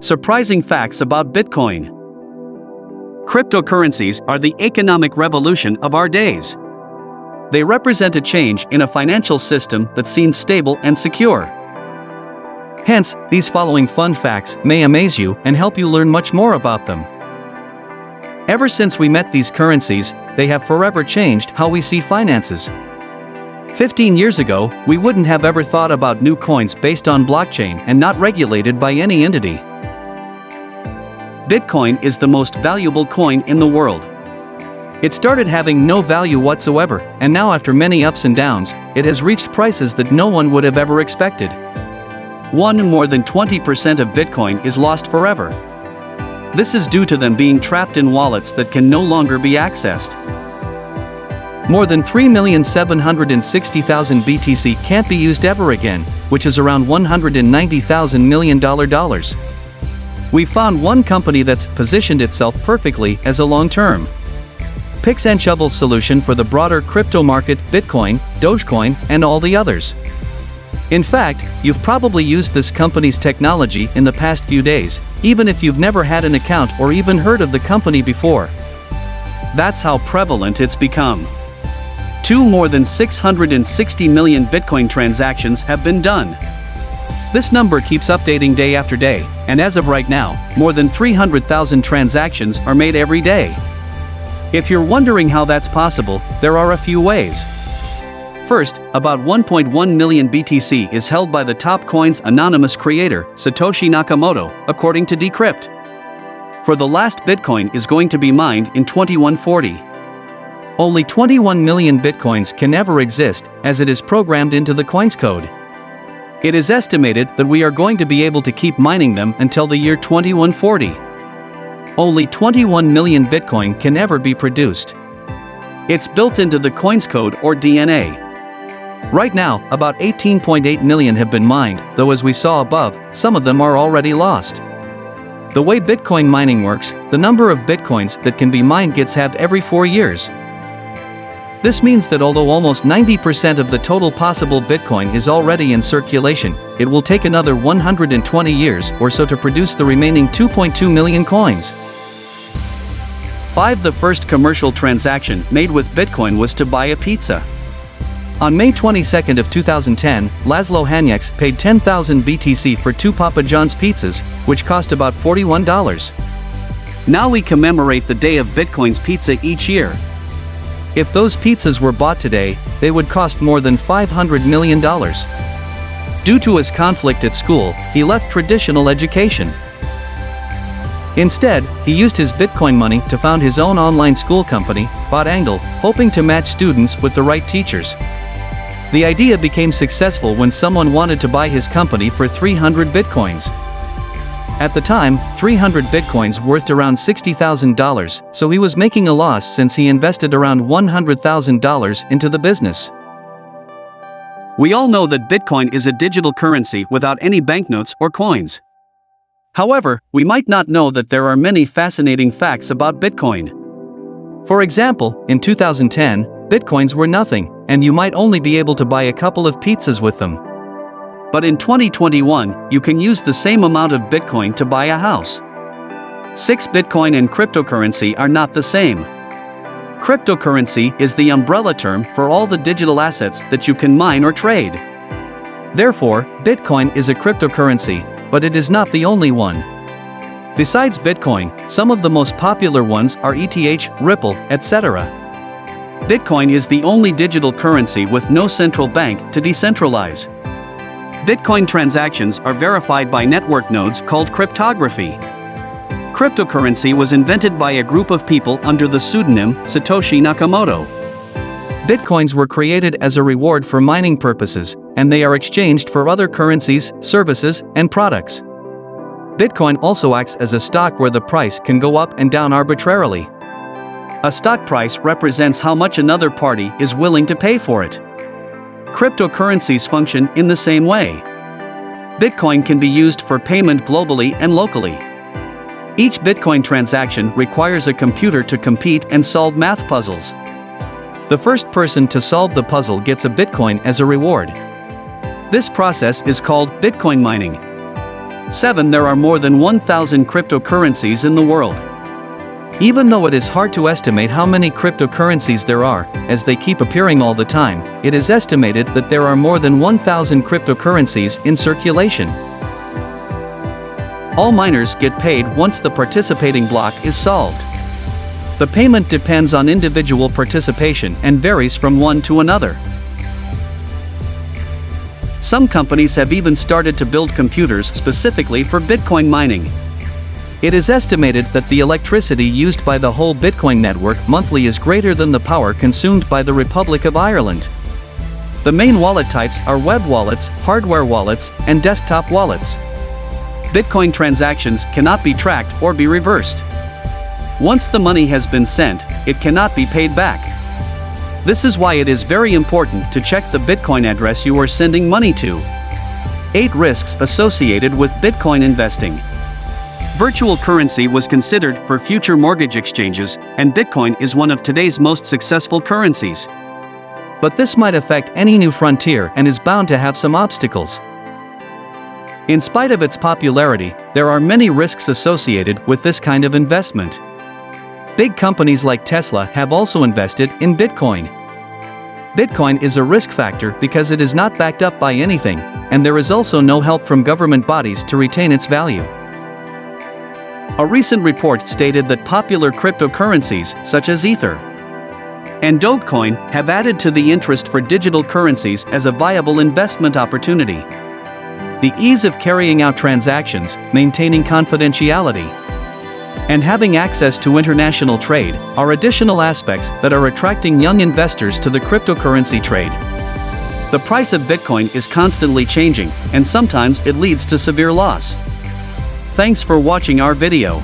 Surprising facts about Bitcoin. Cryptocurrencies are the economic revolution of our days. They represent a change in a financial system that seems stable and secure. Hence, these following fun facts may amaze you and help you learn much more about them. Ever since we met these currencies, they have forever changed how we see finances. 15 years ago, we wouldn't have ever thought about new coins based on blockchain and not regulated by any entity. Bitcoin is the most valuable coin in the world. It started having no value whatsoever, and now after many ups and downs, it has reached prices that no one would have ever expected. More than 20% of Bitcoin is lost forever. This is due to them being trapped in wallets that can no longer be accessed. More than 3,760,000 BTC can't be used ever again, which is around $190,000 million. We found one company that's positioned itself perfectly as a long-term picks and shovels solution for the broader crypto market, Bitcoin, Dogecoin, and all the others. In fact, you've probably used this company's technology in the past few days, even if you've never had an account or even heard of the company before. That's how prevalent it's become. More than 660 million Bitcoin transactions have been done. This number keeps updating day after day, and as of right now, more than 300,000 transactions are made every day. If you're wondering how that's possible, there are a few ways. First, about 1.1 million BTC is held by the top coin's anonymous creator, Satoshi Nakamoto, according to Decrypt. For the last Bitcoin is going to be mined in 2140. Only 21 million Bitcoins can ever exist, as it is programmed into the coin's code. It is estimated that we are going to be able to keep mining them until the year 2140. Only 21 million Bitcoin can ever be produced. It's built into the coin's code or DNA. Right now, about 18.8 million have been mined, though as we saw above, some of them are already lost. The way Bitcoin mining works, the number of Bitcoins that can be mined gets halved every 4 years. This means that although almost 90% of the total possible Bitcoin is already in circulation, it will take another 120 years or so to produce the remaining 2.2 million coins. The first commercial transaction made with Bitcoin was to buy a pizza. On May 22 of 2010, Laszlo Hanyecz paid 10,000 BTC for 2 Papa John's pizzas, which cost about $41. Now we commemorate the day of Bitcoin's pizza each year. If those pizzas were bought today, they would cost more than $500 million. Due to his conflict at school, he left traditional education. Instead, he used his Bitcoin money to found his own online school company, BotAngle, hoping to match students with the right teachers. The idea became successful when someone wanted to buy his company for 300 Bitcoins. At the time, 300 Bitcoins worth around $60,000, so he was making a loss since he invested around $100,000 into the business. We all know that Bitcoin is a digital currency without any banknotes or coins. However, we might not know that there are many fascinating facts about Bitcoin. For example, in 2010, Bitcoins were nothing, and you might only be able to buy a couple of pizzas with them. But in 2021, you can use the same amount of Bitcoin to buy a house. 6 Bitcoin and cryptocurrency are not the same. Cryptocurrency is the umbrella term for all the digital assets that you can mine or trade. Therefore, Bitcoin is a cryptocurrency, but it is not the only one. Besides Bitcoin, some of the most popular ones are ETH, Ripple, etc. Bitcoin is the only digital currency with no central bank to decentralize. Bitcoin transactions are verified by network nodes called cryptography. Cryptocurrency was invented by a group of people under the pseudonym Satoshi Nakamoto. Bitcoins were created as a reward for mining purposes, and they are exchanged for other currencies, services, and products. Bitcoin also acts as a stock where the price can go up and down arbitrarily. A stock price represents how much another party is willing to pay for it. Cryptocurrencies function in the same way. Bitcoin can be used for payment globally and locally. Each Bitcoin transaction requires a computer to compete and solve math puzzles. The first person to solve the puzzle gets a Bitcoin as a reward. This process is called Bitcoin mining. 7. There are more than 1,000 cryptocurrencies in the world. Even though it is hard to estimate how many cryptocurrencies there are, as they keep appearing all the time, it is estimated that there are more than 1,000 cryptocurrencies in circulation. All miners get paid once the participating block is solved. The payment depends on individual participation and varies from one to another. Some companies have even started to build computers specifically for Bitcoin mining. It is estimated that the electricity used by the whole Bitcoin network monthly is greater than the power consumed by the Republic of Ireland. The main wallet types are web wallets, hardware wallets, and desktop wallets. Bitcoin transactions cannot be tracked or be reversed. Once the money has been sent, it cannot be paid back. This is why it is very important to check the Bitcoin address you are sending money to. 8 risks associated with Bitcoin investing. Virtual currency was considered for future mortgage exchanges, and Bitcoin is one of today's most successful currencies. But this might affect any new frontier and is bound to have some obstacles. In spite of its popularity, there are many risks associated with this kind of investment. Big companies like Tesla have also invested in Bitcoin. Bitcoin is a risk factor because it is not backed up by anything, and there is also no help from government bodies to retain its value. A recent report stated that popular cryptocurrencies, such as Ether and Dogecoin, have added to the interest for digital currencies as a viable investment opportunity. The ease of carrying out transactions, maintaining confidentiality, and having access to international trade are additional aspects that are attracting young investors to the cryptocurrency trade. The price of Bitcoin is constantly changing, and sometimes it leads to severe loss. Thanks for watching our video.